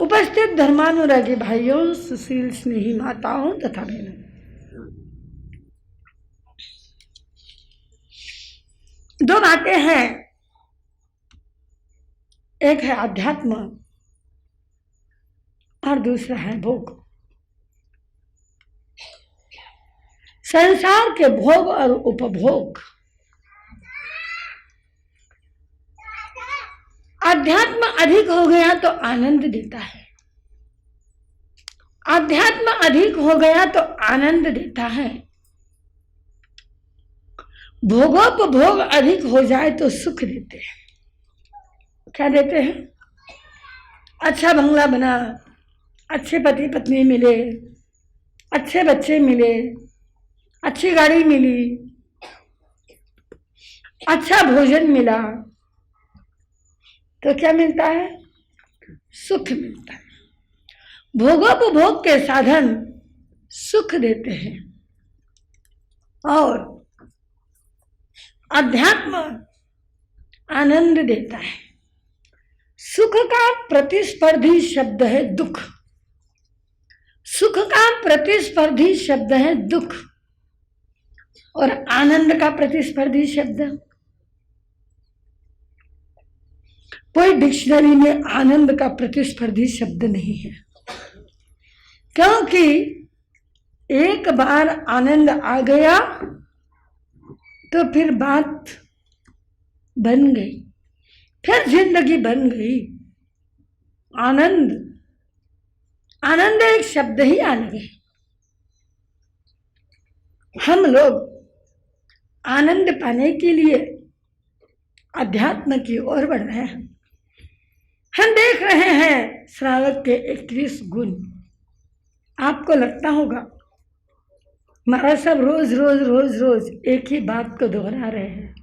उपस्थित धर्मानुरागी भाइयों, सुशील स्नेही माताओं तथा बहनों, दो बातें हैं। एक है अध्यात्म और दूसरा है भोग। संसार के भोग और उपभोग। अध्यात्म अधिक हो गया तो आनंद देता है, अध्यात्म अधिक हो गया तो आनंद देता है। भोगोपभोग अधिक हो जाए तो सुख देते हैं। क्या देते हैं? अच्छा बंगला बना, अच्छे पति पत्नी मिले, अच्छे बच्चे मिले, अच्छी गाड़ी मिली, अच्छा भोजन मिला, तो क्या मिलता है? सुख मिलता है। भोगोपभोग के साधन सुख देते हैं और अध्यात्म आनंद देता है। सुख का प्रतिस्पर्धी शब्द है दुख। सुख का प्रतिस्पर्धी शब्द है दुख और आनंद का प्रतिस्पर्धी शब्द, कोई डिक्शनरी में आनंद का प्रतिस्पर्धी शब्द नहीं है, क्योंकि एक बार आनंद आ गया तो फिर बात बन गई, फिर जिंदगी बन गई। आनंद, आनंद एक शब्द ही अलग है। हम लोग आनंद पाने के लिए अध्यात्म की ओर बढ़ रहे हैं। हम देख रहे हैं श्रावक के 31 गुण। आपको लगता होगा महाराज साहब रोज रोज रोज रोज एक ही बात को दोहरा रहे हैं।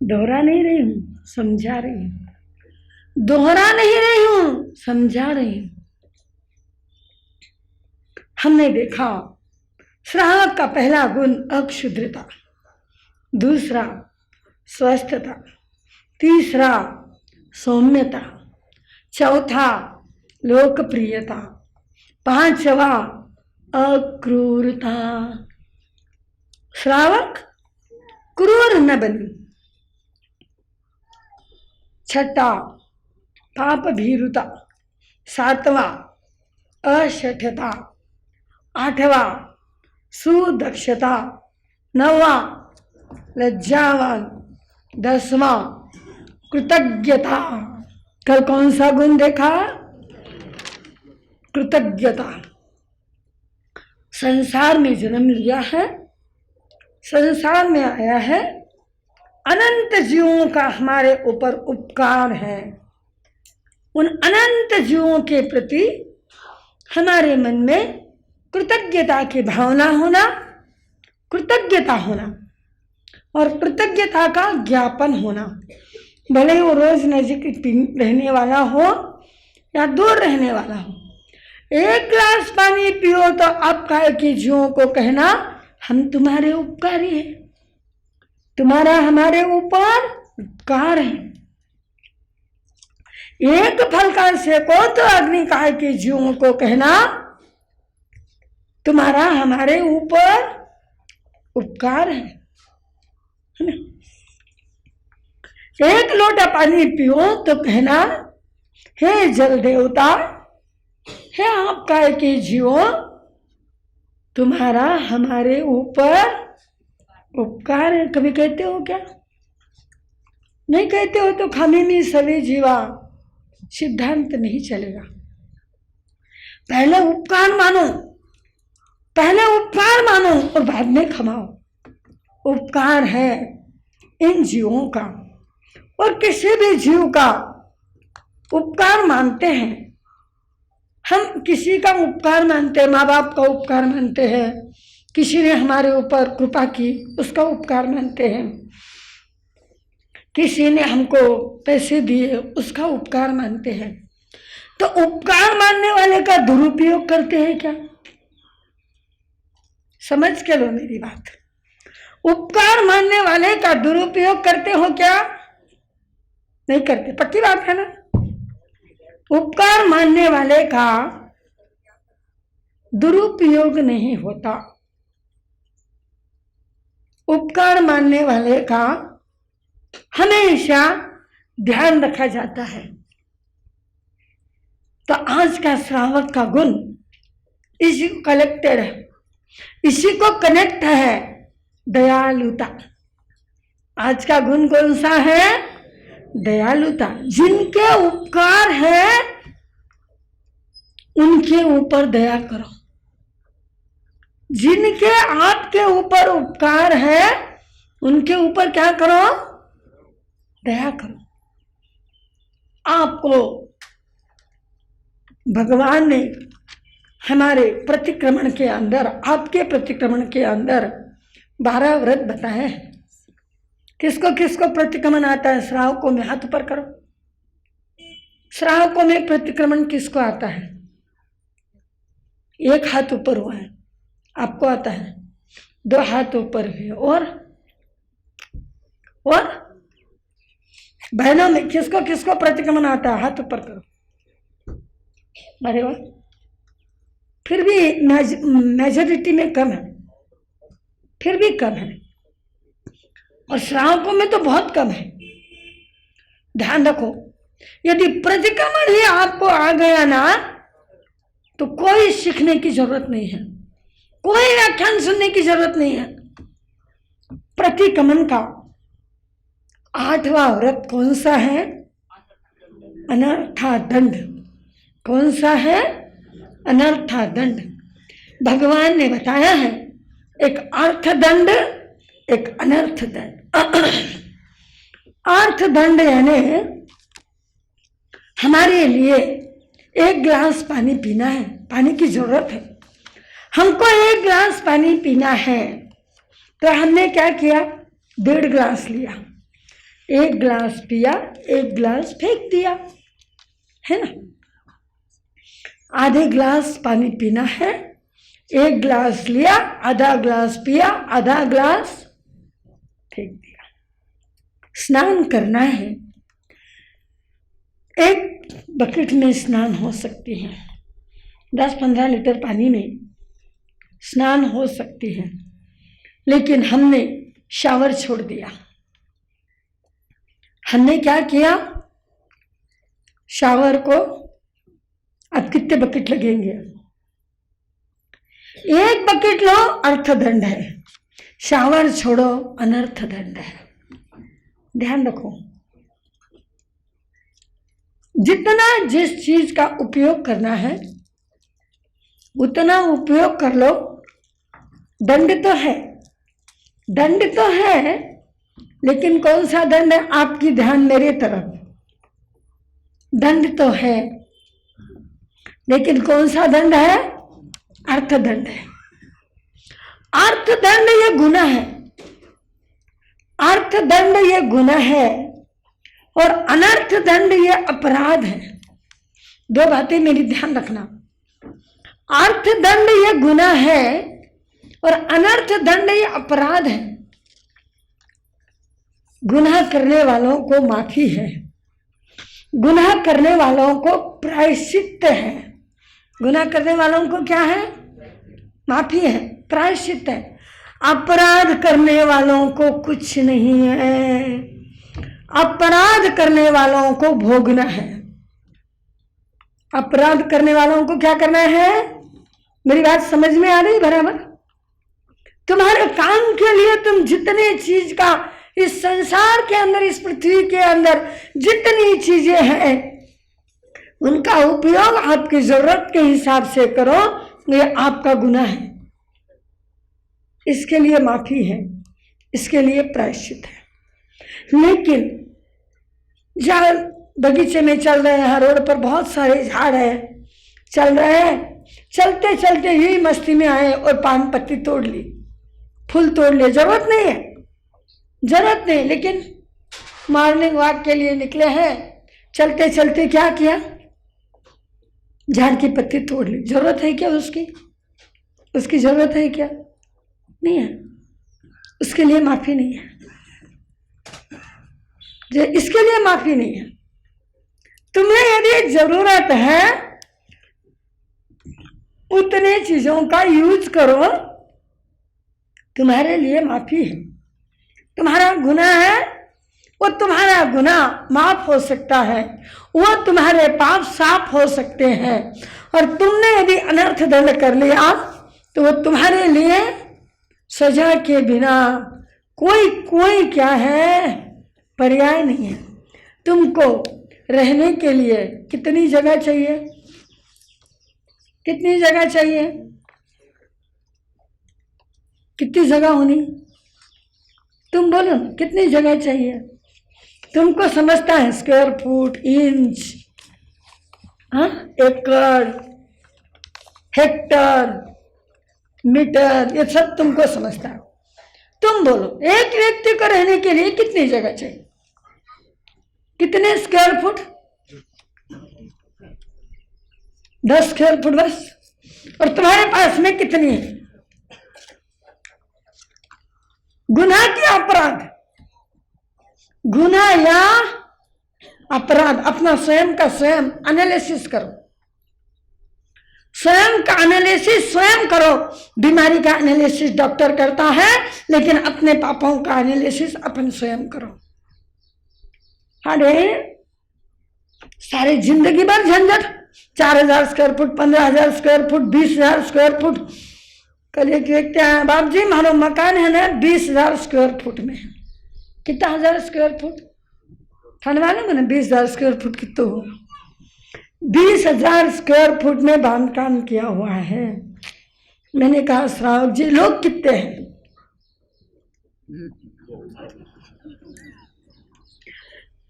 दोहरा नहीं रही हूं, समझा रही हूं। दोहरा नहीं रही हूं, समझा रही हूं। हमने देखा श्रावक का पहला गुण अक्षुद्रता, दूसरा स्वस्थता, तीसरा सौम्यता, चौथा लोकप्रियता, पांचवा अक्रूरता। श्रावक क्रूर न बने। छठा पाप भीरुता, सातवां अशठता, आठवां सुदक्षता, नौवां लज्जावान, 10वां कृतज्ञता। कल कौन सा गुण देखा? कृतज्ञता। संसार में जन्म लिया है, संसार में आया है, अनंत जीवों का हमारे ऊपर उपकार है। उन अनंत जीवों के प्रति हमारे मन में कृतज्ञता की भावना होना, कृतज्ञता होना और कृतज्ञता का ज्ञापन होना। भले वो रोज नजीक रहने वाला हो या दूर रहने वाला हो। एक गिलास पानी पियो तो आप काय की जीवों को कहना हम तुम्हारे उपकारी हैं, तुम्हारा हमारे ऊपर उपकार है। एक फल का सेको तो अग्नि काय के जीवों को कहना तुम्हारा हमारे ऊपर उपकार है। एक लोटा पानी पियो तो कहना हे जल देवता, हे आप काय के जीवो, तुम्हारा हमारे ऊपर उपकार है। कभी कहते हो क्या? नहीं कहते हो तो खाने में सभी जीवा सिद्धांत नहीं चलेगा। पहले उपकार मानो, पहले उपकार मानो और बाद में खमाओ। उपकार है इन जीवों का और किसी भी जीव का उपकार मानते हैं। हम किसी का उपकार मानते हैं, माँ बाप का उपकार मानते हैं, किसी ने हमारे ऊपर कृपा की उसका उपकार मानते हैं, किसी ने हमको पैसे दिए उसका उपकार मानते हैं। तो उपकार मानने वाले का दुरुपयोग करते हैं क्या? समझ के लो मेरी बात। उपकार मानने वाले का दुरुपयोग करते हो क्या? नहीं करते, पक्की बात है ना। उपकार मानने वाले का दुरुपयोग नहीं होता, उपकार मानने वाले का हमेशा ध्यान रखा जाता है। तो आज का श्रावक का गुण इसी को कलेक्टेड है, इसी को कनेक्ट है, दयालुता। आज का गुण कौन सा है? दयालुता। जिनके उपकार है उनके ऊपर दया करो, जिनके आपके ऊपर उपकार है उनके ऊपर क्या करो? दया करो। आपको भगवान ने हमारे प्रतिक्रमण के अंदर, आपके प्रतिक्रमण के अंदर 12 व्रत बताए हैं। किसको किसको प्रतिक्रमण आता है? श्रावकों में हाथ ऊपर करो। श्रावकों में प्रतिक्रमण किसको आता है? एक हाथ ऊपर हुआ है, आपको आता है। 2 हाथ ऊपर हुए। और बहनों में किसको किसको प्रतिक्रमण आता है? हाथ ऊपर करो। अरे वाह, फिर भी मेजॉरिटी में कम है, फिर भी कम है। और श्रावकों में तो बहुत कम है। ध्यान रखो, यदि प्रतिक्रमण ही आपको आ गया ना तो कोई सीखने की जरूरत नहीं है, कोई व्याख्यान सुनने की जरूरत नहीं है। प्रतिक्रमण का 8वां व्रत कौन सा है? अनर्था दंड। कौन सा है? अनर्था दंड। भगवान ने बताया है, एक अर्थ दंड, एक अनर्थ दंड। अर्थ दंड यानी हमारे लिए 1 गिलास पानी पीना है, पानी की जरूरत है, हमको 1 गिलास पानी पीना है, तो हमने क्या किया? 1.5 गिलास लिया, 1 गिलास पिया, 1 गिलास फेंक दिया, है ना। आधे गिलास पानी पीना है, 1 गिलास लिया, आधा गिलास पिया, आधा गिलास फेंक दिया। स्नान करना है, 1 बकेट में स्नान हो सकती है, 10-15 लीटर पानी में स्नान हो सकती है, लेकिन हमने शावर छोड़ दिया। हमने क्या किया? शावर को अब कितने बकेट लगेंगे? 1 बकेट लो, अर्थदंड है। शावर छोड़ो, अनर्थ दंड है। ध्यान रखो, जितना जिस चीज का उपयोग करना है उतना उपयोग कर लो। दंड तो है, दंड तो है, लेकिन कौन सा दंड है? आपकी ध्यान मेरे तरफ। दंड तो है, लेकिन कौन सा दंड है? अर्थदंड है। अर्थदंड ये गुनाह है, अर्थदंड ये गुनाह है, और अनर्थ दंड ये अपराध है। 2 बातें मेरी ध्यान रखना। अर्थदंड ये गुनाह है और अनर्थ दंड ये अपराध है। गुनाह करने वालों को माफी है, गुनाह करने वालों को प्रायश्चित है। गुनाह करने वालों को क्या है? माफी है, प्रायश्चित है। अपराध करने वालों को कुछ नहीं है, अपराध करने वालों को भोगना है। अपराध करने वालों को क्या करना है? मेरी बात समझ में आ रही? बराबर। तुम्हारे काम के लिए तुम जितने चीज का इस संसार के अंदर, इस पृथ्वी के अंदर जितनी चीजें हैं, उनका उपयोग आपकी जरूरत के हिसाब से करो, ये आपका गुनाह है। इसके लिए माफी है, इसके लिए प्रायश्चित है। लेकिन जहाँ बगीचे में चल रहे हैं, रोड पर बहुत सारे झाड़ है, चल रहे हैं, चलते चलते ही मस्ती में आए और पान पत्ती तोड़ ली, फूल तोड़ लिए। जरूरत नहीं है, जरूरत नहीं, लेकिन मॉर्निंग वॉक के लिए निकले हैं, चलते चलते क्या किया? झाड़ की पत्ती तोड़ ली। जरूरत है क्या उसकी? उसकी जरूरत है क्या? नहीं है, उसके लिए माफी नहीं है, इसके लिए माफी नहीं है। तुम्हें यदि जरूरत है उतने चीजों का यूज करो, तुम्हारे लिए माफी है। तुम्हारा गुनाह है, वो तुम्हारा गुनाह माफ हो सकता है, वो तुम्हारे पाप साफ हो सकते हैं। और तुमने यदि अनर्थ दंड कर लिया तो वो तुम्हारे लिए सजा के बिना कोई क्या है, पर्याय नहीं है। तुमको रहने के लिए कितनी जगह चाहिए? कितनी जगह चाहिए? कितनी जगह होनी? तुम बोलो कितनी जगह चाहिए? तुमको समझता है स्क्वायर फुट, इंच, एकड़, हेक्टर, मीटर, ये सब तुमको समझता है। तुम बोलो एक व्यक्ति को रहने के लिए कितनी जगह चाहिए? कितने स्क्वायर फुट? 10 स्क्वायर फुट बस। और तुम्हारे पास में कितनी है? गुनाह की अपराध, गुनाह या अपराध, अपना स्वयं का स्वयं एनालिसिस करो, स्वयं का एनालिसिस स्वयं करो। बीमारी का एनालिसिस डॉक्टर करता है, लेकिन अपने पापों का एनालिसिस अपन स्वयं करो। अरे सारी जिंदगी भर झंझट, 4000 square foot, 15,000 square foot, 20,000 square foot. कल एक व्यक्ति आया, बाप जी हमारा मकान है ना 20,000 स्क्वायर फुट में है। कितना हजार स्क्वायर फुट? थाने वाले मैंने 20,000 स्क्वायर फुट कितना हो? 20,000 स्क्वायर फुट में बांधकाम किया हुआ है। मैंने कहा श्रावक जी लोग कितने हैं?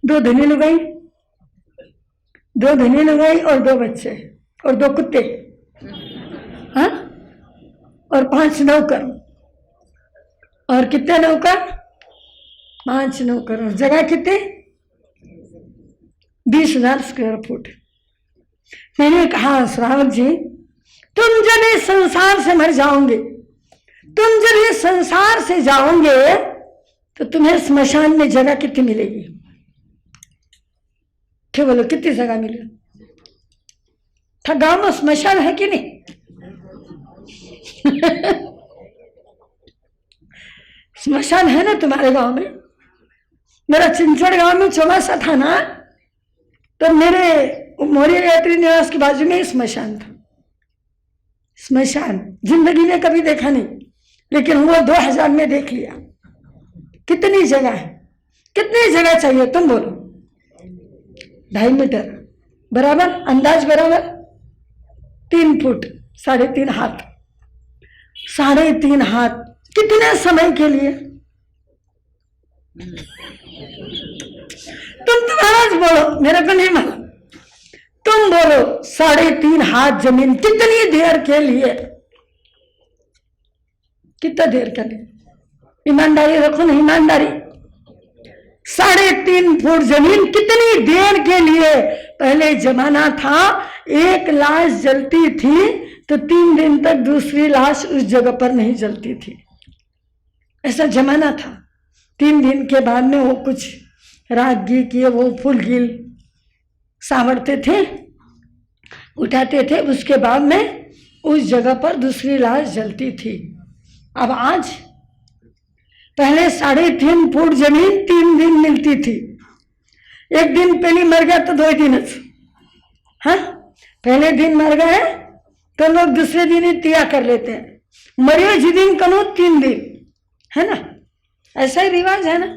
2 धनी लुगाई, 2 धनी लुगाई और 2 बच्चे और 2 कुत्ते, हाँ, और 5 नौकर। और कितने नौकर? 5 नौकर। और जगह कितने? 20,000 स्क्वायर फुट। मैंने कहा श्रावक जी तुम जब इस संसार से मर जाओगे, तुम जब इस संसार से जाओगे तो तुम्हें स्मशान में जगह कितनी मिलेगी? क्या बोलो कितनी जगह मिलेगी? गांव में स्मशान है कि नहीं? स्मशान है ना तुम्हारे गांव में? मेरा चिंचड़ गांव में चौमासा था ना, तो मेरे मौर्य यात्री निवास के बाजू में स्मशान था। स्मशान जिंदगी में कभी देखा नहीं, लेकिन वो 2000 में देख लिया। कितनी जगह है? कितनी जगह चाहिए तुम बोलो? 2.5 मीटर बराबर, अंदाज बराबर 3 फुट, 3.5 हाथ। 3.5 हाथ कितने समय के लिए? तुम महाराज बोलो, मेरे को नहीं मालूम। तुम बोलो 3.5 हाथ जमीन कितनी देर के लिए? कितना देर के लिए? ईमानदारी रखो ना, ईमानदारी। 3.5 फुट जमीन कितनी देर के लिए? पहले जमाना था एक लाश जलती थी तो 3 दिन तक दूसरी लाश उस जगह पर नहीं जलती थी। ऐसा जमाना था। 3 दिन के बाद में वो कुछ रागी किए वो फूल गिल सावरते थे, उठाते थे, उसके बाद में उस जगह पर दूसरी लाश जलती थी। अब आज पहले 3.5 फुट जमीन 3 दिन मिलती थी। एक दिन पहले मर गया तो 2 दिन, हाँ, पहले दिन मर गए तो लोग दूसरे दिन ही तिया कर लेते हैं। मरियो जी दिन कनो 3 दिन, है ना? ऐसा ही रिवाज है ना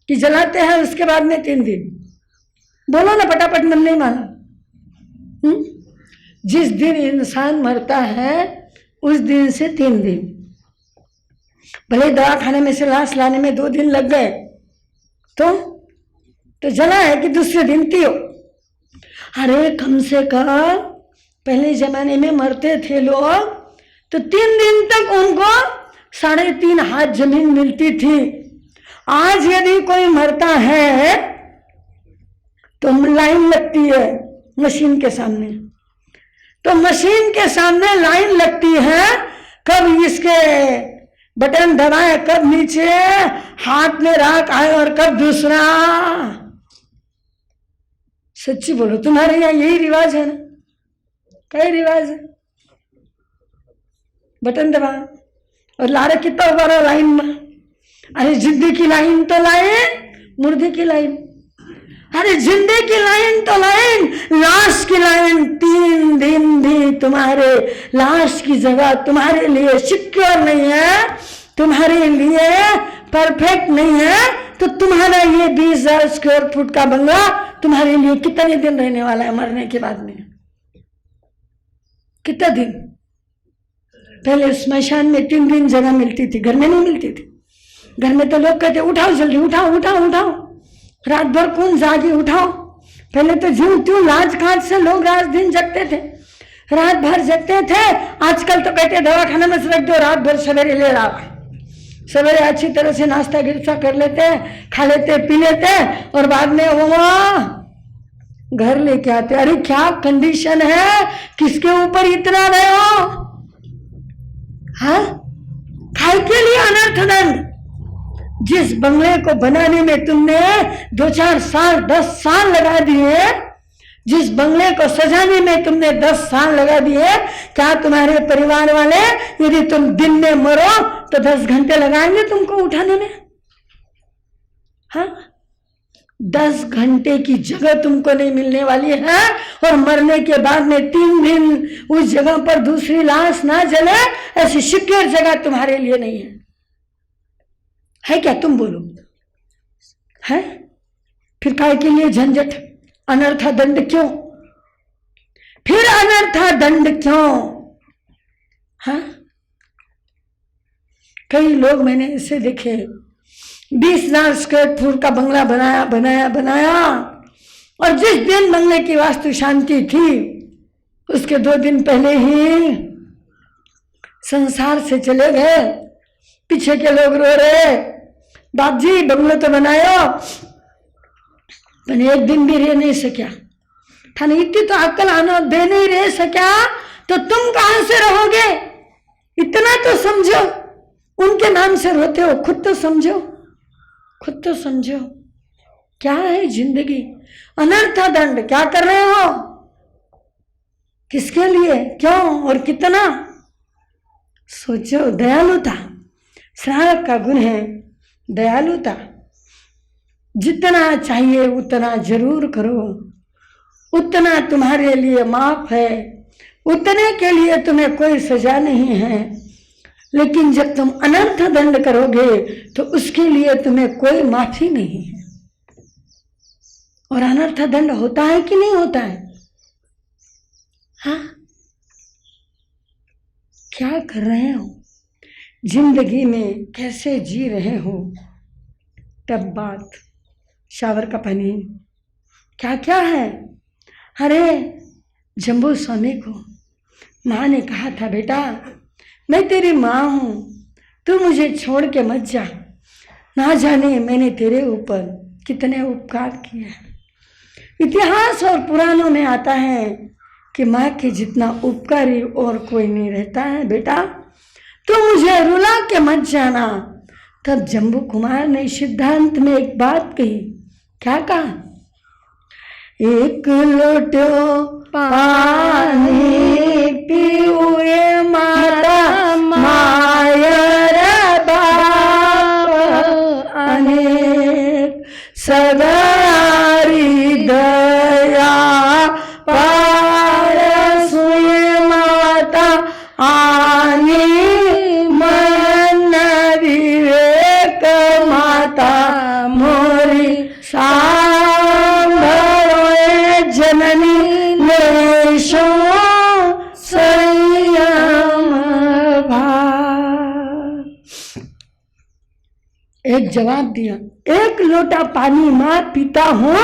कि जलाते हैं उसके बाद में 3 दिन। बोलो ना फटाफट, मन नहीं माना। जिस दिन इंसान मरता है उस दिन से 3 दिन। भले दवाखाने में से लाश लाने में 2 दिन लग गए तो जला है कि दूसरे दिन तियो। अरे कम से कम पहले जमाने में मरते थे लोग तो 3 दिन तक उनको 3.5 हाथ जमीन मिलती थी। आज यदि कोई मरता है तो लाइन लगती है मशीन के सामने, तो मशीन के सामने लाइन लगती है। कब इसके बटन दबाए कब नीचे हाथ में राख आए और कब दूसरा। सच्ची बोलो, तुम्हारे यहाँ यही रिवाज है ना? कई रिवाज है, बटन दबा और लारे कितना उभा रहा लाइन में। अरे जिंदगी की लाइन तो लाइन, मुर्दे की लाइन। अरे जिंदगी की लाइन तो लाइन, लाश की लाइन 3 दिन भी तुम्हारे लाश की जगह तुम्हारे लिए सिक्योर नहीं है, तुम्हारे लिए परफेक्ट नहीं है, तो तुम्हारा ये 20,000 स्क्वायर फुट का बंगला तुम्हारे लिए कितने दिन रहने वाला है मरने के बाद में? कितना दिन? पहले स्मशान में 3 दिन जगह मिलती थी, घर में नहीं मिलती थी। घर में तो लोग कहते उठाओ जल्दी, उठाओ उठाओ उठाओ, रात भर कौन जागे, उठाओ। पहले तो ज्यों त्यों लाज काज से लोग रात दिन जगते थे, रात भर जगते थे। आजकल तो कहते दवाखाना में से रख दो, रात भर सवेरे ले आओ। सवेरे अच्छी तरह से नाश्ता गिरसा कर लेते हैं, खा लेते पी लेते हैं और बाद में वो घर लेके आते। अरे क्या कंडीशन है, किसके ऊपर इतना रहे हो? हाँ, खाए के लिए अनर्थ दंड। जिस बंगले को बनाने में तुमने 2-4 साल 10 साल लगा दिए, जिस बंगले को सजाने में तुमने 10 साल लगा दिए, क्या तुम्हारे परिवार वाले यदि तुम दिन में मरो तो 10 घंटे लगाएंगे तुमको उठाने में? हाँ, 10 घंटे की जगह तुमको नहीं मिलने वाली है और मरने के बाद में 3 दिन उस जगह पर दूसरी लाश ना जले, ऐसी सिक्योर जगह तुम्हारे लिए नहीं है क्या? तुम बोलो है? फिर काय के लिए झंझट, अनर्था दंड क्यों? फिर अनर्था दंड क्यों? हाँ, कई लोग मैंने ऐसे देखे 20,000 स्क्वायर फुट का बंगला बनाया बनाया बनाया और जिस दिन बंगले की वास्तु शांति थी उसके 2 दिन पहले ही संसार से चले गए। पीछे के लोग रो रहे, बाप जी बंगला तो बनाया मैंने 1 दिन भी रह नहीं सका, थाने इतनी तो अक्ल आना दे नहीं रह सका तो तुम कहां से रहोगे? इतना तो समझो, उनके नाम से रोते हो, खुद तो समझो, खुद तो समझो। क्या है जिंदगी? अनर्था दंड क्या कर रहे हो? किसके लिए, क्यों और कितना? सोचो। दयालुता श्रावक का गुण है, दयालुता। जितना चाहिए उतना जरूर करो, उतना तुम्हारे लिए माफ है, उतने के लिए तुम्हें कोई सजा नहीं है। लेकिन जब तुम अनर्थ दंड करोगे तो उसके लिए तुम्हें कोई माफी नहीं है। और अनर्थ दंड होता है कि नहीं होता है? हाँ, क्या कर रहे हो जिंदगी में, कैसे जी रहे हो? टब बात, शावर का पानी, क्या क्या है? अरे जम्बू स्वामी को माँ ने कहा था, बेटा मैं तेरी माँ हूँ, तू मुझे छोड़ के मत जा। ना जाने मैंने तेरे ऊपर कितने उपकार किए हैं। इतिहास और पुराणों में आता है कि माँ के जितना उपकारी और कोई नहीं रहता है। बेटा तू मुझे रुला के मत जाना। तब जम्बू कुमार ने सिद्धांत में एक बात कही। क्या कहा? एक लोटो पानी पीऊए माता मायर बाप अनेक सदारी दया पार सुए माता आनी मन विवेक माता मोरी जननी लेशो संयम भाव। एक जवाब दिया, एक लोटा पानी मां पीता हूं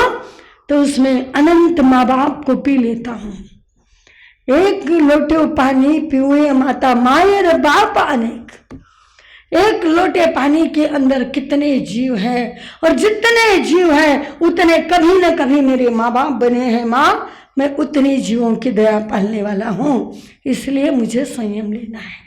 तो उसमें अनंत माँ बाप को पी लेता हूं। एक लोटे पानी पीऊए माता मायर बाप अनेक। एक लोटे पानी के अंदर कितने जीव हैं और जितने जीव हैं उतने कभी न कभी मेरे माँ बाप बने हैं। माँ मैं उतने जीवों की दया पालने वाला हूँ, इसलिए मुझे संयम लेना है।